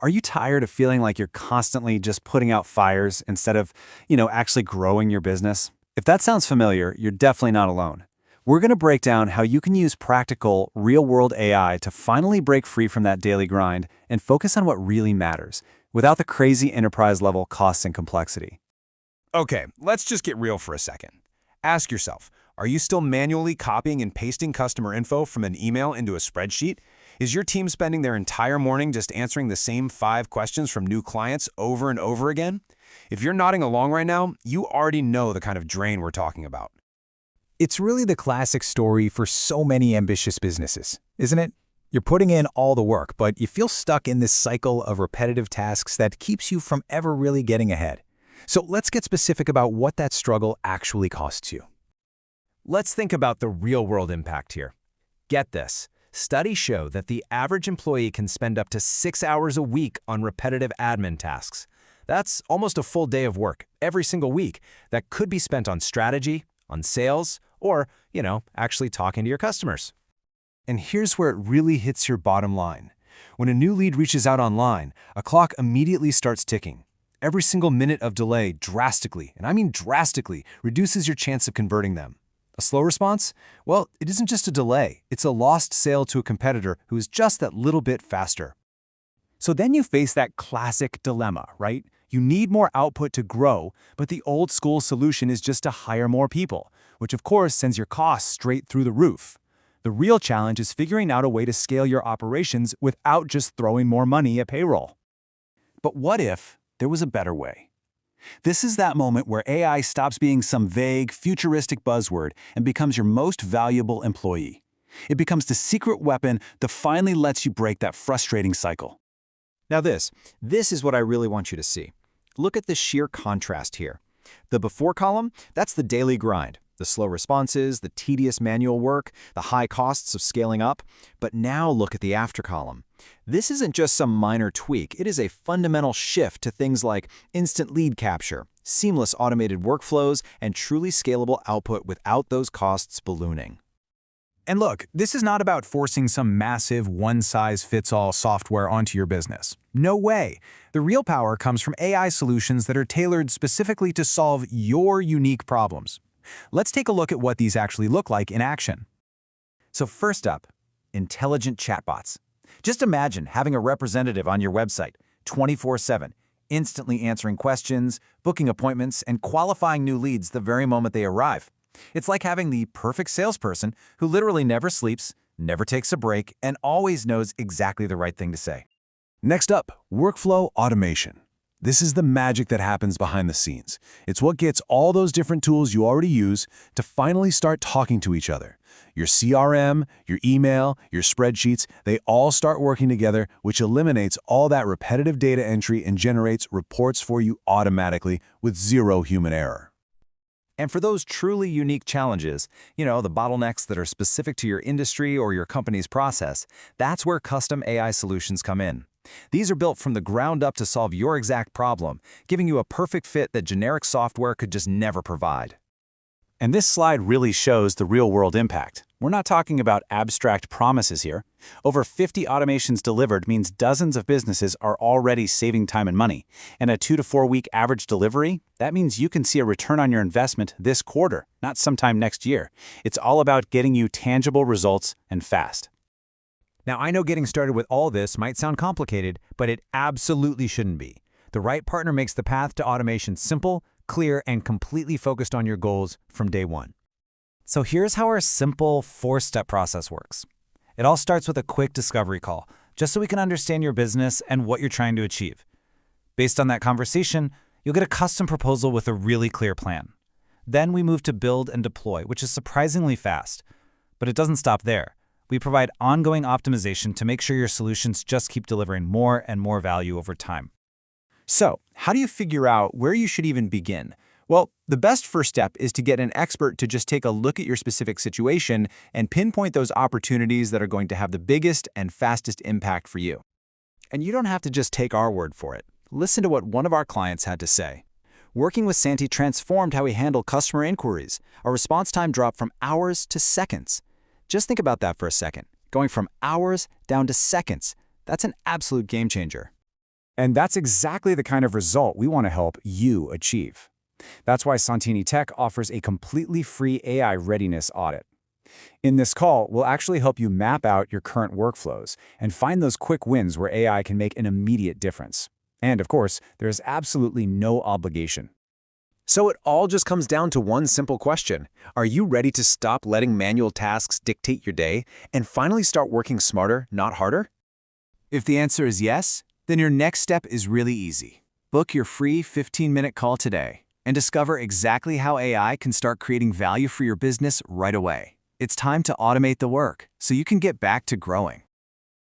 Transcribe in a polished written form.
Are you tired of feeling like you're constantly just putting out fires instead of, actually growing your business? If that sounds familiar, you're definitely not alone. We're going to break down how you can use practical, real-world AI to finally break free from that daily grind and focus on what really matters, without the crazy enterprise-level costs and complexity. Okay, let's just get real for a second. Ask yourself, are you still manually copying and pasting customer info from an email into a spreadsheet? Is your team spending their entire morning just answering the same 5 questions from new clients over and over again? If you're nodding along right now, you already know the kind of drain we're talking about. It's really the classic story for so many ambitious businesses, isn't it? You're putting in all the work, but you feel stuck in this cycle of repetitive tasks that keeps you from ever really getting ahead. So let's get specific about what that struggle actually costs you. Let's think about the real-world impact here. Get this. Studies show that the average employee can spend up to 6 hours a week on repetitive admin tasks. That's almost a full day of work every single week that could be spent on strategy, on sales, or, actually talking to your customers. And here's where it really hits your bottom line. When a new lead reaches out online, a clock immediately starts ticking. Every single minute of delay drastically, and I mean drastically, reduces your chance of converting them. A slow response? Well, it isn't just a delay. It's a lost sale to a competitor who is just that little bit faster. So then you face that classic dilemma, right? You need more output to grow, but the old school solution is just to hire more people, which of course sends your costs straight through the roof. The real challenge is figuring out a way to scale your operations without just throwing more money at payroll. But what if there was a better way? This is that moment where AI stops being some vague, futuristic buzzword and becomes your most valuable employee. It becomes the secret weapon that finally lets you break that frustrating cycle. Now this is what I really want you to see. Look at the sheer contrast here. The before column, that's the daily grind, the slow responses, the tedious manual work, the high costs of scaling up. But now look at the after column. This isn't just some minor tweak, it is a fundamental shift to things like instant lead capture, seamless automated workflows, and truly scalable output without those costs ballooning. And look, this is not about forcing some massive one-size-fits-all software onto your business. No way. The real power comes from AI solutions that are tailored specifically to solve your unique problems. Let's take a look at what these actually look like in action. So first up, intelligent chatbots. Just imagine having a representative on your website, 24/7, instantly answering questions, booking appointments, and qualifying new leads the very moment they arrive. It's like having the perfect salesperson who literally never sleeps, never takes a break, and always knows exactly the right thing to say. Next up, workflow automation. This is the magic that happens behind the scenes. It's what gets all those different tools you already use to finally start talking to each other. Your CRM, your email, your spreadsheets, they all start working together, which eliminates all that repetitive data entry and generates reports for you automatically with zero human error. And for those truly unique challenges, the bottlenecks that are specific to your industry or your company's process, that's where custom AI solutions come in. These are built from the ground up to solve your exact problem, giving you a perfect fit that generic software could just never provide. And this slide really shows the real-world impact. We're not talking about abstract promises here. Over 50 automations delivered means dozens of businesses are already saving time and money. And a 2 to 4 week average delivery, that means you can see a return on your investment this quarter, not sometime next year. It's all about getting you tangible results and fast. Now, I know getting started with all this might sound complicated, but it absolutely shouldn't be. The right partner makes the path to automation simple, clear, and completely focused on your goals from day one. So here's how our simple 4-step process works. It all starts with a quick discovery call, just so we can understand your business and what you're trying to achieve. Based on that conversation, you'll get a custom proposal with a really clear plan. Then we move to build and deploy, which is surprisingly fast. But it doesn't stop there. We provide ongoing optimization to make sure your solutions just keep delivering more and more value over time. So, how do you figure out where you should even begin? Well, the best first step is to get an expert to just take a look at your specific situation and pinpoint those opportunities that are going to have the biggest and fastest impact for you. And you don't have to just take our word for it. Listen to what one of our clients had to say. Working with Santiny transformed how we handle customer inquiries. Our response time dropped from hours to seconds. Just think about that for a second. Going from hours down to seconds. That's an absolute game changer. And that's exactly the kind of result we want to help you achieve. That's why Santiny Tech offers a completely free AI readiness audit. In this call, we'll actually help you map out your current workflows and find those quick wins where AI can make an immediate difference. And of course, there's absolutely no obligation. So it all just comes down to one simple question. Are you ready to stop letting manual tasks dictate your day and finally start working smarter, not harder? If the answer is yes, then your next step is really easy. Book your free 15-minute call today and discover exactly how AI can start creating value for your business right away. It's time to automate the work so you can get back to growing.